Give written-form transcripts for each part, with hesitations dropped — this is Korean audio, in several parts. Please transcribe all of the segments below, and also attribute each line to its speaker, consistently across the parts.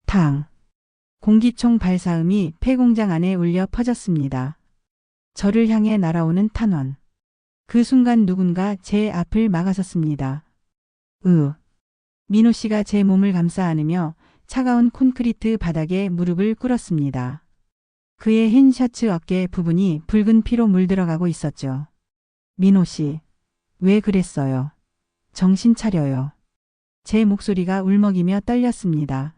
Speaker 1: 탕. 공기총 발사음이 폐공장 안에 울려 퍼졌습니다. 저를 향해 날아오는 탄원. 그 순간 누군가 제 앞을 막아섰습니다. 민호 씨가 제 몸을 감싸 안으며 차가운 콘크리트 바닥에 무릎을 꿇었습니다. 그의 흰 셔츠 어깨 부분이 붉은 피로 물들어가고 있었죠. 민호 씨, 왜 그랬어요? 정신 차려요. 제 목소리가 울먹이며 떨렸습니다.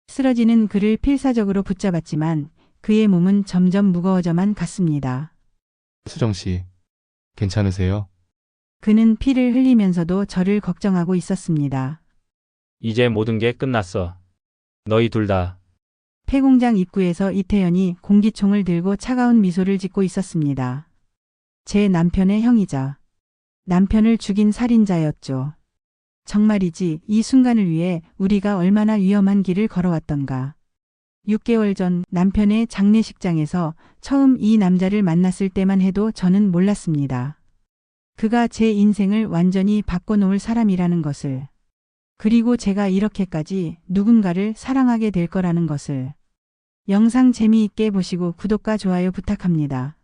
Speaker 1: 쓰러지는 그를 필사적으로 붙잡았지만 그의 몸은 점점 무거워져만 갔습니다.
Speaker 2: 수정 씨, 괜찮으세요?
Speaker 1: 그는 피를 흘리면서도 저를 걱정하고 있었습니다.
Speaker 3: 이제 모든 게 끝났어. 너희 둘 다.
Speaker 1: 폐공장 입구에서 이태연이 공기총을 들고 차가운 미소를 짓고 있었습니다. 제 남편의 형이자 남편을 죽인 살인자였죠. 정말이지 이 순간을 위해 우리가 얼마나 위험한 길을 걸어왔던가. 6개월 전 남편의 장례식장에서 처음 이 남자를 만났을 때만 해도 저는 몰랐습니다. 그가 제 인생을 완전히 바꿔놓을 사람이라는 것을. 그리고 제가 이렇게까지 누군가를 사랑하게 될 거라는 것을. 영상 재미있게 보시고 구독과 좋아요 부탁합니다.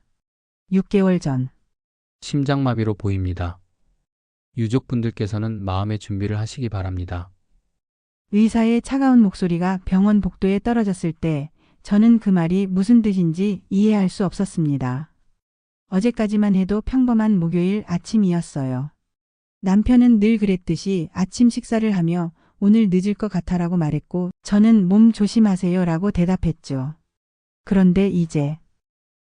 Speaker 1: 6개월 전.
Speaker 4: 심장마비로 보입니다. 유족분들께서는 마음의 준비를 하시기 바랍니다.
Speaker 1: 의사의 차가운 목소리가 병원 복도에 떨어졌을 때 저는 그 말이 무슨 뜻인지 이해할 수 없었습니다. 어제까지만 해도 평범한 목요일 아침이었어요. 남편은 늘 그랬듯이 아침 식사를 하며 오늘 늦을 것 같아라고 말했고 저는 몸 조심하세요 라고 대답했죠. 그런데 이제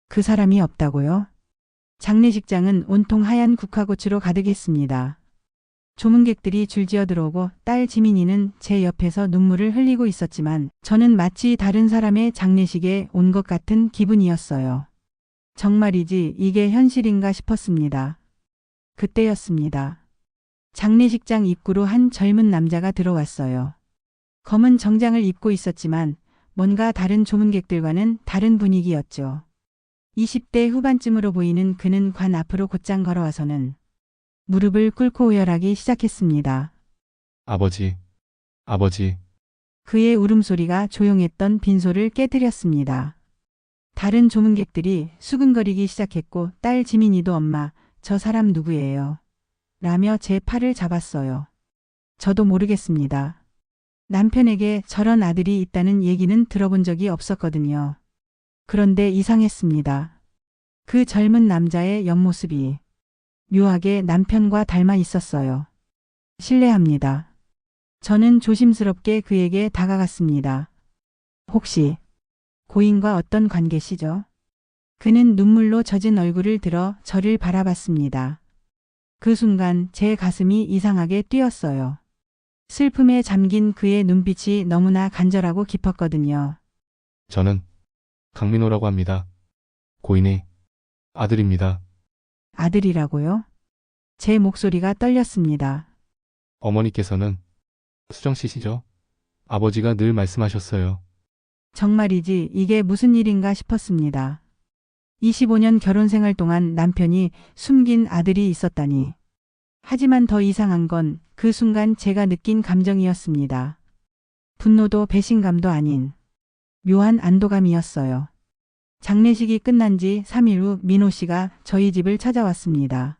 Speaker 1: 그 사람이 없다고요? 장례식장은 온통 하얀 국화꽃으로 가득했습니다. 조문객들이 줄지어 들어오고 딸 지민이는 제 옆에서 눈물을 흘리고 있었지만 저는 마치 다른 사람의 장례식에 온 것 같은 기분이었어요. 정말이지 이게 현실인가 싶었습니다. 그때였습니다. 장례식장 입구로 한 젊은 남자가 들어왔어요. 검은 정장을 입고 있었지만 뭔가 다른 조문객들과는 다른 분위기였죠. 20대 후반쯤으로 보이는 그는 관 앞으로 곧장 걸어와서는 무릎을 꿇고 오열하기 시작했습니다.
Speaker 2: 아버지.
Speaker 1: 그의 울음소리가 조용했던 빈소를 깨뜨렸습니다. 다른 조문객들이 수근거리기 시작했고 딸 지민이도 엄마, 저 사람 누구예요? 라며 제 팔을 잡았어요. 저도 모르겠습니다. 남편에게 저런 아들이 있다는 얘기는 들어본 적이 없었거든요. 그런데 이상했습니다. 그 젊은 남자의 옆모습이 묘하게 남편과 닮아 있었어요. 실례합니다. 저는 조심스럽게 그에게 다가갔습니다. 혹시 고인과 어떤 관계시죠? 그는 눈물로 젖은 얼굴을 들어 저를 바라봤습니다. 그 순간 제 가슴이 이상하게 뛰었어요. 슬픔에 잠긴 그의 눈빛이 너무나 간절하고 깊었거든요.
Speaker 2: 저는 강민호라고 합니다. 고인의 아들입니다.
Speaker 1: 아들이라고요? 제 목소리가 떨렸습니다.
Speaker 2: 어머니께서는 수정 씨시죠? 아버지가 늘 말씀하셨어요.
Speaker 1: 정말이지 이게 무슨 일인가 싶었습니다. 25년 결혼 생활 동안 남편이 숨긴 아들이 있었다니. 하지만 더 이상한 건 그 순간 제가 느낀 감정이었습니다. 분노도 배신감도 아닌 묘한 안도감이었어요. 장례식이 끝난 지 3일 후 민호 씨가 저희 집을 찾아왔습니다.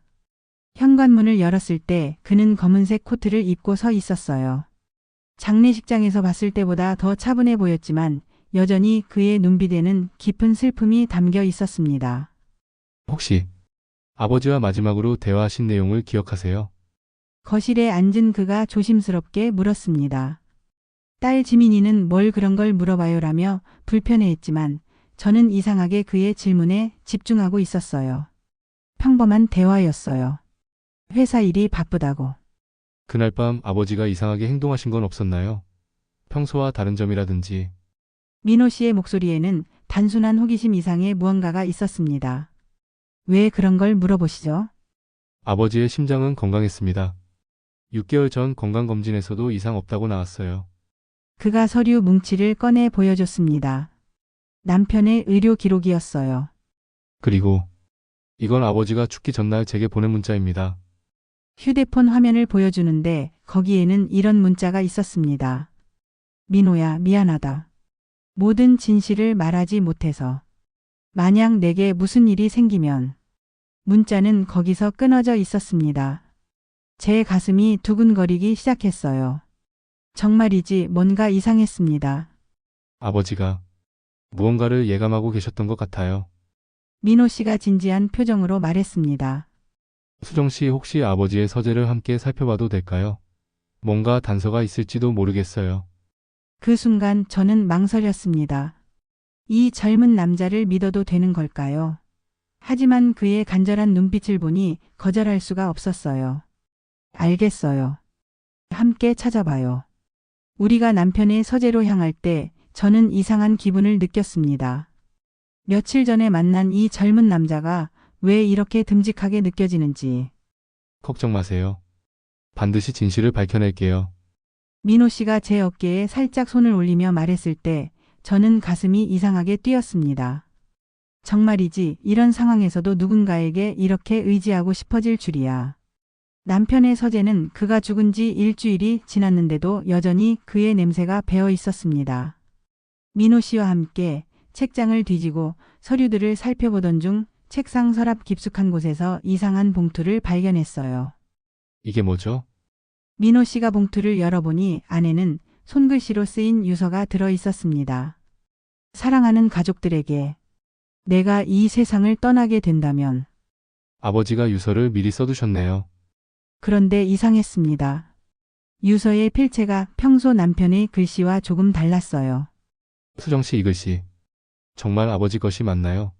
Speaker 1: 현관문을 열었을 때 그는 검은색 코트를 입고 서 있었어요. 장례식장에서 봤을 때보다 더 차분해 보였지만 여전히 그의 눈빛에는 깊은 슬픔이 담겨 있었습니다.
Speaker 2: 혹시 아버지와 마지막으로 대화하신 내용을 기억하세요?
Speaker 1: 거실에 앉은 그가 조심스럽게 물었습니다. 딸 지민이는 뭘 그런 걸 물어봐요라며 불편해했지만 저는 이상하게 그의 질문에 집중하고 있었어요. 평범한 대화였어요. 회사 일이 바쁘다고.
Speaker 2: 그날 밤 아버지가 이상하게 행동하신 건 없었나요? 평소와 다른 점이라든지.
Speaker 1: 민호 씨의 목소리에는 단순한 호기심 이상의 무언가가 있었습니다. 왜 그런 걸 물어보시죠?
Speaker 2: 아버지의 심장은 건강했습니다. 6개월 전 건강검진에서도 이상 없다고 나왔어요.
Speaker 1: 그가 서류 뭉치를 꺼내 보여줬습니다. 남편의 의료 기록이었어요.
Speaker 2: 그리고 이건 아버지가 죽기 전날 제게 보낸 문자입니다.
Speaker 1: 휴대폰 화면을 보여주는데 거기에는 이런 문자가 있었습니다. 민호야, 미안하다. 모든 진실을 말하지 못해서. 만약 내게 무슨 일이 생기면. 문자는 거기서 끊어져 있었습니다. 제 가슴이 두근거리기 시작했어요. 정말이지 뭔가 이상했습니다.
Speaker 2: 아버지가 무언가를 예감하고 계셨던 것 같아요.
Speaker 1: 민호 씨가 진지한 표정으로 말했습니다.
Speaker 2: 수정 씨 혹시 아버지의 서재를 함께 살펴봐도 될까요? 뭔가 단서가 있을지도 모르겠어요.
Speaker 1: 그 순간 저는 망설였습니다. 이 젊은 남자를 믿어도 되는 걸까요? 하지만 그의 간절한 눈빛을 보니 거절할 수가 없었어요. 알겠어요. 함께 찾아봐요. 우리가 남편의 서재로 향할 때 저는 이상한 기분을 느꼈습니다. 며칠 전에 만난 이 젊은 남자가 왜 이렇게 듬직하게 느껴지는지.
Speaker 2: 걱정 마세요. 반드시 진실을 밝혀낼게요.
Speaker 1: 민호 씨가 제 어깨에 살짝 손을 올리며 말했을 때 저는 가슴이 이상하게 뛰었습니다. 정말이지 이런 상황에서도 누군가에게 이렇게 의지하고 싶어질 줄이야. 남편의 서재는 그가 죽은 지 일주일이 지났는데도 여전히 그의 냄새가 배어 있었습니다. 민호 씨와 함께 책장을 뒤지고 서류들을 살펴보던 중 책상 서랍 깊숙한 곳에서 이상한 봉투를 발견했어요.
Speaker 2: 이게 뭐죠?
Speaker 1: 민호 씨가 봉투를 열어보니 안에는 손글씨로 쓰인 유서가 들어 있었습니다. 사랑하는 가족들에게 내가 이 세상을 떠나게 된다면.
Speaker 2: 아버지가 유서를 미리 써두셨네요.
Speaker 1: 그런데 이상했습니다. 유서의 필체가 평소 남편의 글씨와 조금 달랐어요.
Speaker 2: 수정 씨 이 글씨. 정말 아버지 것이 맞나요?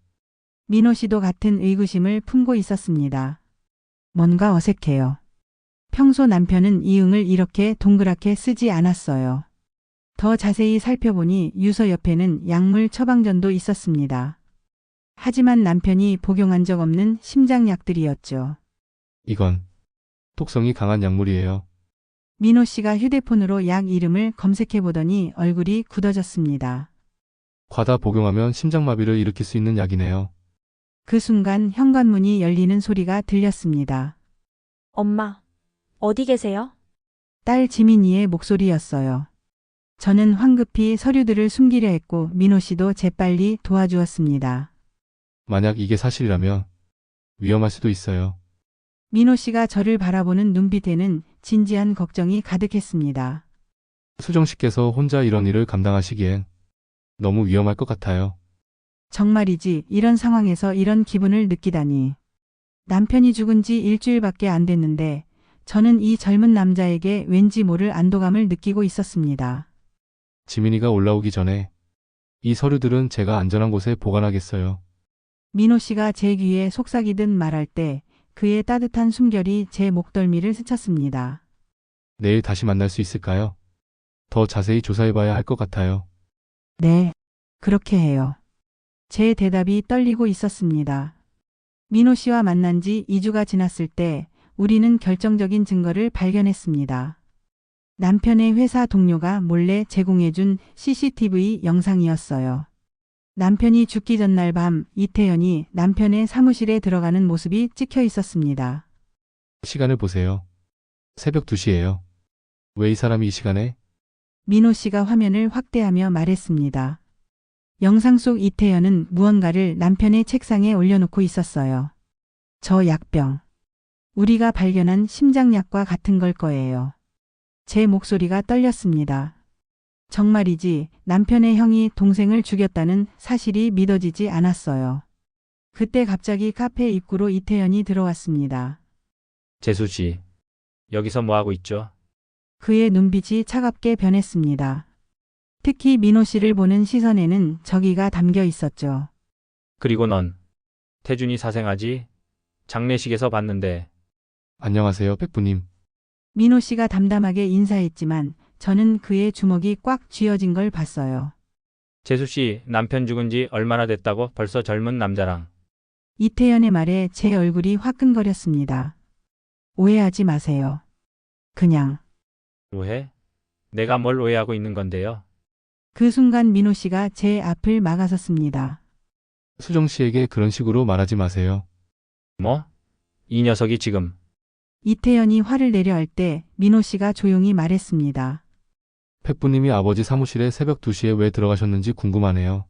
Speaker 1: 민호 씨도 같은 의구심을 품고 있었습니다. 뭔가 어색해요. 평소 남편은 이응을 이렇게 동그랗게 쓰지 않았어요. 더 자세히 살펴보니 유서 옆에는 약물 처방전도 있었습니다. 하지만 남편이 복용한 적 없는 심장약들이었죠.
Speaker 2: 이건 독성이 강한 약물이에요.
Speaker 1: 민호 씨가 휴대폰으로 약 이름을 검색해 보더니 얼굴이 굳어졌습니다.
Speaker 2: 과다 복용하면 심장마비를 일으킬 수 있는 약이네요.
Speaker 1: 그 순간 현관문이 열리는 소리가 들렸습니다.
Speaker 5: 엄마, 어디 계세요?
Speaker 1: 딸 지민이의 목소리였어요. 저는 황급히 서류들을 숨기려 했고 민호 씨도 재빨리 도와주었습니다.
Speaker 2: 만약 이게 사실이라면 위험할 수도 있어요.
Speaker 1: 민호 씨가 저를 바라보는 눈빛에는 진지한 걱정이 가득했습니다.
Speaker 2: 수정 씨께서 혼자 이런 일을 감당하시기엔 너무 위험할 것 같아요.
Speaker 1: 정말이지 이런 상황에서 이런 기분을 느끼다니. 남편이 죽은 지 일주일밖에 안 됐는데 저는 이 젊은 남자에게 왠지 모를 안도감을 느끼고 있었습니다.
Speaker 2: 지민이가 올라오기 전에 이 서류들은 제가 안전한 곳에 보관하겠어요.
Speaker 1: 민호 씨가 제 귀에 속삭이듯 말할 때 그의 따뜻한 숨결이 제 목덜미를 스쳤습니다.
Speaker 2: 내일 다시 만날 수 있을까요? 더 자세히 조사해봐야 할 것 같아요.
Speaker 1: 네, 그렇게 해요. 제 대답이 떨리고 있었습니다. 민호 씨와 만난 지 2주가 지났을 때 우리는 결정적인 증거를 발견했습니다. 남편의 회사 동료가 몰래 제공해준 CCTV 영상이었어요. 남편이 죽기 전날 밤 이태연이 남편의 사무실에 들어가는 모습이 찍혀 있었습니다.
Speaker 2: 시간을 보세요. 새벽 2시예요. 왜 이 사람이 이 시간에?
Speaker 1: 민호 씨가 화면을 확대하며 말했습니다. 영상 속 이태연은 무언가를 남편의 책상에 올려놓고 있었어요. 저 약병. 우리가 발견한 심장약과 같은 걸 거예요. 제 목소리가 떨렸습니다. 정말이지 남편의 형이 동생을 죽였다는 사실이 믿어지지 않았어요. 그때 갑자기 카페 입구로 이태연이 들어왔습니다.
Speaker 3: 재수 씨, 여기서 뭐 하고 있죠?
Speaker 1: 그의 눈빛이 차갑게 변했습니다. 특히 민호 씨를 보는 시선에는 저기가 담겨 있었죠.
Speaker 3: 그리고 넌 태준이 사생아지? 장례식에서 봤는데.
Speaker 2: 안녕하세요, 백부님.
Speaker 1: 민호 씨가 담담하게 인사했지만 저는 그의 주먹이 꽉 쥐어진 걸 봤어요.
Speaker 3: 재수 씨, 남편 죽은 지 얼마나 됐다고 벌써 젊은 남자랑.
Speaker 1: 이태연의 말에 제 얼굴이 화끈거렸습니다. 오해하지 마세요. 그냥.
Speaker 3: 오해? 내가 뭘 오해하고 있는 건데요?
Speaker 1: 그 순간 민호 씨가 제 앞을 막아섰습니다.
Speaker 2: 수정 씨에게 그런 식으로 말하지 마세요.
Speaker 3: 뭐? 이 녀석이 지금.
Speaker 1: 이태연이 화를 내려 할 때 민호 씨가 조용히 말했습니다.
Speaker 2: 팩부님이 아버지 사무실에 새벽 2시에 왜 들어가셨는지 궁금하네요.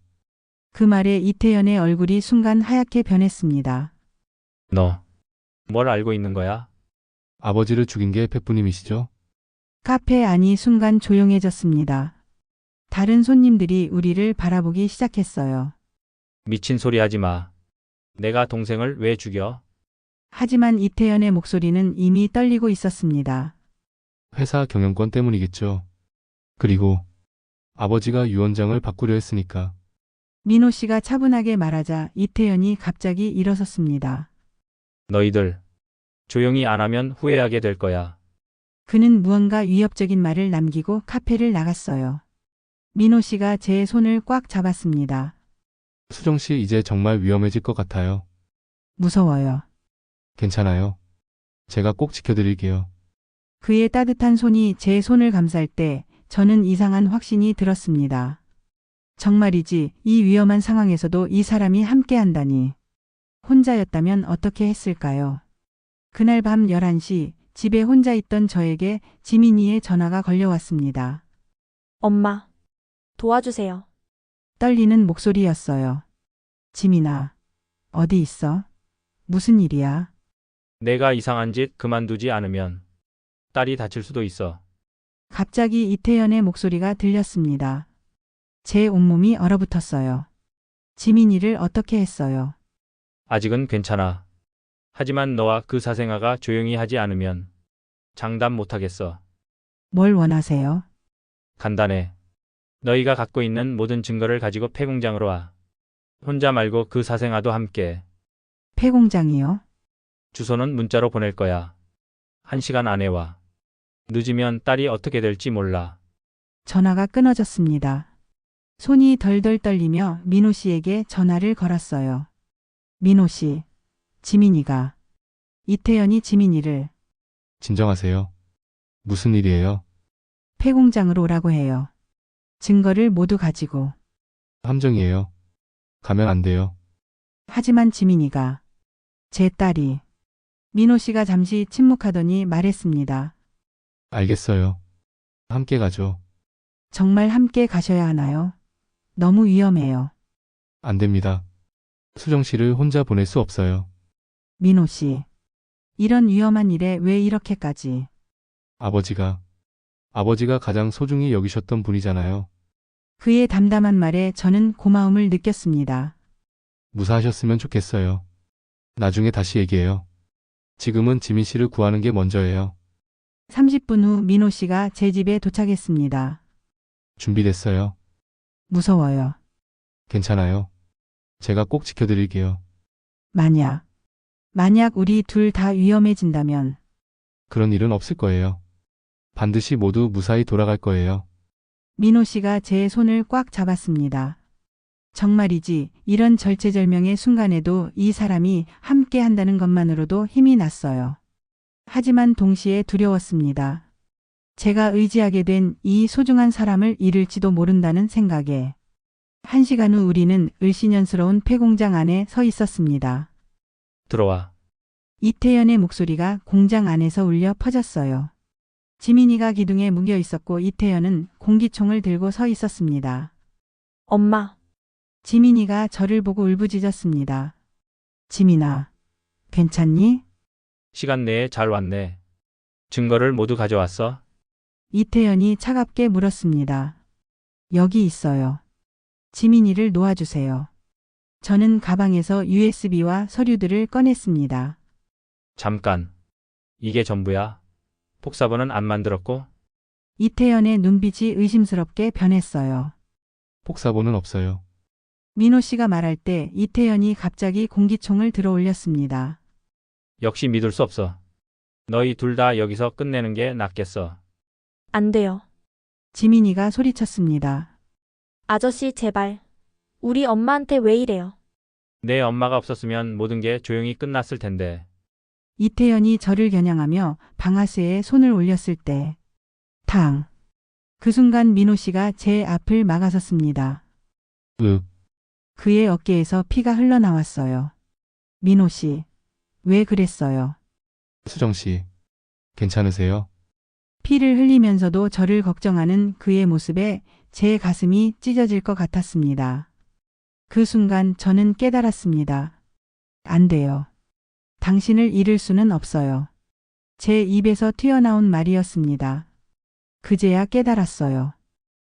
Speaker 1: 그 말에 이태연의 얼굴이 순간 하얗게 변했습니다.
Speaker 3: 너, 뭘 알고 있는 거야?
Speaker 2: 아버지를 죽인 게 팩부님이시죠?
Speaker 1: 카페 안이 순간 조용해졌습니다. 다른 손님들이 우리를 바라보기 시작했어요.
Speaker 3: 미친 소리 하지 마. 내가 동생을 왜 죽여?
Speaker 1: 하지만 이태연의 목소리는 이미 떨리고 있었습니다.
Speaker 2: 회사 경영권 때문이겠죠. 그리고 아버지가 유원장을 바꾸려 했으니까.
Speaker 1: 민호 씨가 차분하게 말하자 이태연이 갑자기 일어섰습니다.
Speaker 3: 너희들, 조용히 안 하면 후회하게 될 거야.
Speaker 1: 그는 무언가 위협적인 말을 남기고 카페를 나갔어요. 민호 씨가 제 손을 꽉 잡았습니다.
Speaker 2: 수정 씨 이제 정말 위험해질 것 같아요.
Speaker 1: 무서워요.
Speaker 2: 괜찮아요. 제가 꼭 지켜드릴게요.
Speaker 1: 그의 따뜻한 손이 제 손을 감쌀 때 저는 이상한 확신이 들었습니다. 정말이지 이 위험한 상황에서도 이 사람이 함께 한다니. 혼자였다면 어떻게 했을까요? 그날 밤 11시 집에 혼자 있던 저에게 지민이의 전화가 걸려왔습니다.
Speaker 5: 엄마, 도와주세요.
Speaker 1: 떨리는 목소리였어요. 지민아, 어디 있어? 무슨 일이야?
Speaker 3: 내가 이상한 짓 그만두지 않으면 딸이 다칠 수도 있어.
Speaker 1: 갑자기 이태연의 목소리가 들렸습니다. 제 온몸이 얼어붙었어요. 지민이를 어떻게 했어요?
Speaker 3: 아직은 괜찮아. 하지만 너와 그 사생아가 조용히 하지 않으면 장담 못하겠어.
Speaker 1: 뭘 원하세요?
Speaker 3: 간단해. 너희가 갖고 있는 모든 증거를 가지고 폐공장으로 와. 혼자 말고 그 사생아도 함께.
Speaker 1: 폐공장이요?
Speaker 3: 주소는 문자로 보낼 거야. 1시간 안에 와. 늦으면 딸이 어떻게 될지 몰라.
Speaker 1: 전화가 끊어졌습니다. 손이 덜덜 떨리며 민호 씨에게 전화를 걸었어요. 민호 씨, 지민이가. 이태연이 지민이를
Speaker 2: 진정하세요. 무슨 일이에요?
Speaker 1: 폐공장으로 오라고 해요. 증거를 모두 가지고.
Speaker 2: 함정이에요. 가면 안 돼요.
Speaker 1: 하지만 지민이가 제 딸이 민호 씨가 잠시 침묵하더니 말했습니다.
Speaker 2: 알겠어요. 함께 가죠.
Speaker 1: 정말 함께 가셔야 하나요? 너무 위험해요.
Speaker 2: 안 됩니다. 수정 씨를 혼자 보낼 수 없어요.
Speaker 1: 민호 씨. 이런 위험한 일에 왜 이렇게까지.
Speaker 2: 아버지가 가장 소중히 여기셨던 분이잖아요.
Speaker 1: 그의 담담한 말에 저는 고마움을 느꼈습니다.
Speaker 2: 무사하셨으면 좋겠어요. 나중에 다시 얘기해요. 지금은 지민 씨를 구하는 게 먼저예요.
Speaker 1: 30분 후 민호 씨가 제 집에 도착했습니다.
Speaker 2: 준비됐어요.
Speaker 1: 무서워요.
Speaker 2: 괜찮아요. 제가 꼭 지켜드릴게요.
Speaker 1: 만약 우리 둘 다 위험해진다면
Speaker 2: 그런 일은 없을 거예요. 반드시 모두 무사히 돌아갈 거예요.
Speaker 1: 민호 씨가 제 손을 꽉 잡았습니다. 정말이지 이런 절체절명의 순간에도 이 사람이 함께 한다는 것만으로도 힘이 났어요. 하지만 동시에 두려웠습니다. 제가 의지하게 된 이 소중한 사람을 잃을지도 모른다는 생각에 1시간 후 우리는 을씨년스러운 폐공장 안에 서 있었습니다.
Speaker 3: 들어와.
Speaker 1: 이태연의 목소리가 공장 안에서 울려 퍼졌어요. 지민이가 기둥에 묶여 있었고 이태연은 공기총을 들고 서 있었습니다.
Speaker 5: 엄마,
Speaker 1: 지민이가 저를 보고 울부짖었습니다. 지민아, 괜찮니?
Speaker 3: 시간 내에 잘 왔네. 증거를 모두 가져왔어?
Speaker 1: 이태연이 차갑게 물었습니다. 여기 있어요. 지민이를 놓아주세요. 저는 가방에서 USB와 서류들을 꺼냈습니다.
Speaker 3: 잠깐. 이게 전부야? 폭사본은 안 만들었고?
Speaker 1: 이태연의 눈빛이 의심스럽게 변했어요.
Speaker 2: 폭사본은 없어요.
Speaker 1: 민호 씨가 말할 때 이태연이 갑자기 공기총을 들어 올렸습니다.
Speaker 3: 역시 믿을 수 없어. 너희 둘 다 여기서 끝내는 게 낫겠어.
Speaker 5: 안 돼요.
Speaker 1: 지민이가 소리쳤습니다.
Speaker 5: 아저씨, 제발. 우리 엄마한테 왜 이래요?
Speaker 3: 내 엄마가 없었으면 모든 게 조용히 끝났을 텐데.
Speaker 1: 이태연이 저를 겨냥하며 방아쇠에 손을 올렸을 때 탕! 그 순간 민호 씨가 제 앞을 막아섰습니다. 그의 어깨에서 피가 흘러나왔어요. 민호 씨, 왜 그랬어요?
Speaker 2: 수정 씨, 괜찮으세요?
Speaker 1: 피를 흘리면서도 저를 걱정하는 그의 모습에 제 가슴이 찢어질 것 같았습니다. 그 순간 저는 깨달았습니다. 안 돼요. 당신을 잃을 수는 없어요. 제 입에서 튀어나온 말이었습니다. 그제야 깨달았어요.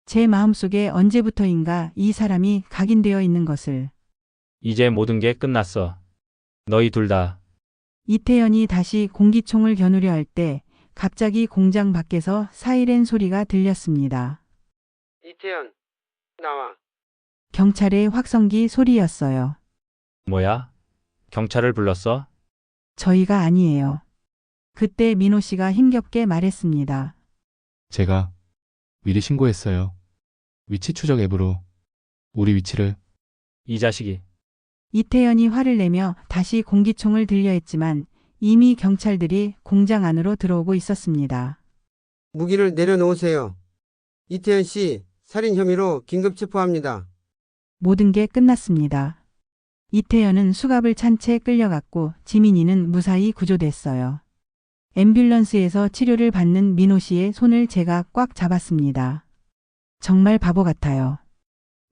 Speaker 1: 제 마음속에 언제부터인가 이 사람이 각인되어 있는 것을.
Speaker 3: 이제 모든 게 끝났어. 너희 둘 다.
Speaker 1: 이태연이 다시 공기총을 겨누려 할 때 갑자기 공장 밖에서 사이렌 소리가 들렸습니다.
Speaker 6: 이태연, 나와.
Speaker 1: 경찰의 확성기 소리였어요.
Speaker 3: 뭐야? 경찰을 불렀어?
Speaker 1: 저희가 아니에요. 그때 민호 씨가 힘겹게 말했습니다.
Speaker 2: 제가 미리 신고했어요. 위치 추적 앱으로 우리 위치를.
Speaker 3: 이 자식이.
Speaker 1: 이태연이 화를 내며 다시 공기총을 들려 했지만 이미 경찰들이 공장 안으로 들어오고 있었습니다.
Speaker 6: 무기를 내려놓으세요. 이태연 씨, 살인 혐의로 긴급 체포합니다.
Speaker 1: 모든 게 끝났습니다. 이태연은 수갑을 찬 채 끌려갔고 지민이는 무사히 구조됐어요. 앰뷸런스에서 치료를 받는 민호 씨의 손을 제가 꽉 잡았습니다. 정말 바보 같아요.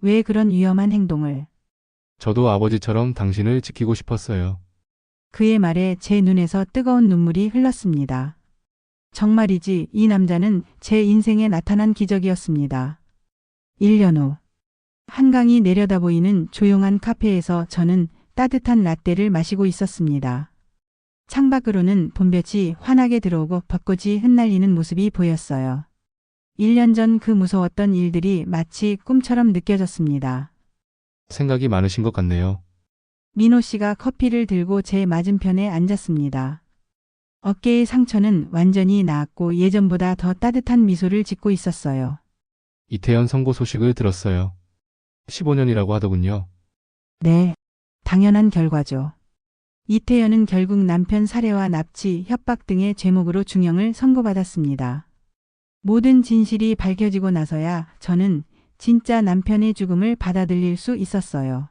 Speaker 1: 왜 그런 위험한 행동을.
Speaker 2: 저도 아버지처럼 당신을 지키고 싶었어요.
Speaker 1: 그의 말에 제 눈에서 뜨거운 눈물이 흘렀습니다. 정말이지 이 남자는 제 인생에 나타난 기적이었습니다. 1년 후 한강이 내려다 보이는 조용한 카페에서 저는 따뜻한 라떼를 마시고 있었습니다. 창밖으로는 봄볕이 환하게 들어오고 벚꽃이 흩날리는 모습이 보였어요. 1년 전 그 무서웠던 일들이 마치 꿈처럼 느껴졌습니다.
Speaker 2: 생각이 많으신 것 같네요.
Speaker 1: 민호 씨가 커피를 들고 제 맞은편에 앉았습니다. 어깨의 상처는 완전히 나았고 예전보다 더 따뜻한 미소를 짓고 있었어요.
Speaker 2: 이태연 선고 소식을 들었어요. 15년이라고 하더군요.
Speaker 1: 네, 당연한 결과죠. 이태연은 결국 남편 살해와 납치, 협박 등의 죄목으로 중형을 선고받았습니다. 모든 진실이 밝혀지고 나서야 저는 진짜 남편의 죽음을 받아들일 수 있었어요.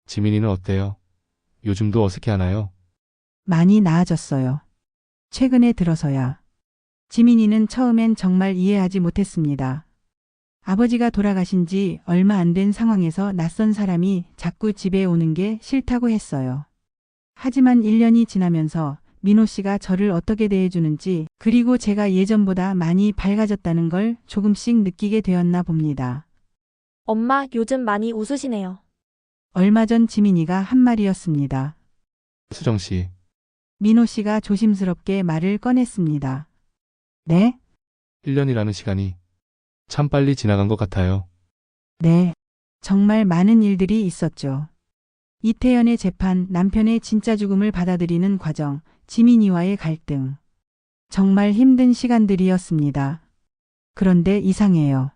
Speaker 2: 지민이는 어때요? 요즘도 어색해하나요?
Speaker 1: 많이 나아졌어요. 최근에 들어서야. 지민이는 처음엔 정말 이해하지 못했습니다. 아버지가 돌아가신 지 얼마 안 된 상황에서 낯선 사람이 자꾸 집에 오는 게 싫다고 했어요. 하지만 1년이 지나면서 민호 씨가 저를 어떻게 대해주는지 그리고 제가 예전보다 많이 밝아졌다는 걸 조금씩 느끼게 되었나 봅니다.
Speaker 5: 엄마, 요즘 많이 웃으시네요.
Speaker 1: 얼마 전 지민이가 한 말이었습니다.
Speaker 2: 수정 씨,
Speaker 1: 민호 씨가 조심스럽게 말을 꺼냈습니다. 네?
Speaker 2: 1년이라는 시간이 참 빨리 지나간 것 같아요.
Speaker 1: 네. 정말 많은 일들이 있었죠. 이태연의 재판, 남편의 진짜 죽음을 받아들이는 과정, 지민이와의 갈등. 정말 힘든 시간들이었습니다. 그런데 이상해요.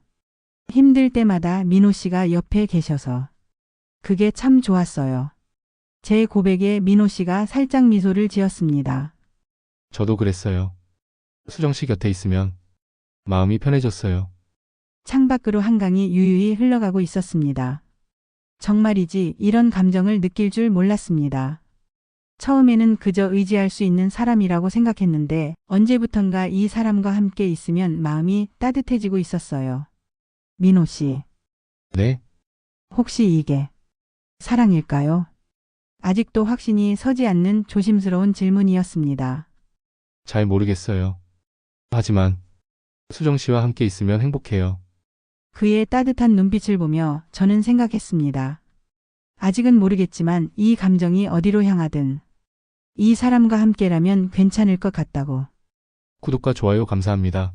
Speaker 1: 힘들 때마다 민호 씨가 옆에 계셔서. 그게 참 좋았어요. 제 고백에 민호 씨가 살짝 미소를 지었습니다.
Speaker 2: 저도 그랬어요. 수정 씨 곁에 있으면 마음이 편해졌어요.
Speaker 1: 창밖으로 한강이 유유히 흘러가고 있었습니다. 정말이지 이런 감정을 느낄 줄 몰랐습니다. 처음에는 그저 의지할 수 있는 사람이라고 생각했는데 언제부턴가 이 사람과 함께 있으면 마음이 따뜻해지고 있었어요. 민호 씨,
Speaker 2: 네?
Speaker 1: 혹시 이게 사랑일까요? 아직도 확신이 서지 않는 조심스러운 질문이었습니다.
Speaker 2: 잘 모르겠어요. 하지만 수정 씨와 함께 있으면 행복해요.
Speaker 1: 그의 따뜻한 눈빛을 보며 저는 생각했습니다. 아직은 모르겠지만 이 감정이 어디로 향하든 이 사람과 함께라면 괜찮을 것 같다고.
Speaker 2: 구독과 좋아요 감사합니다.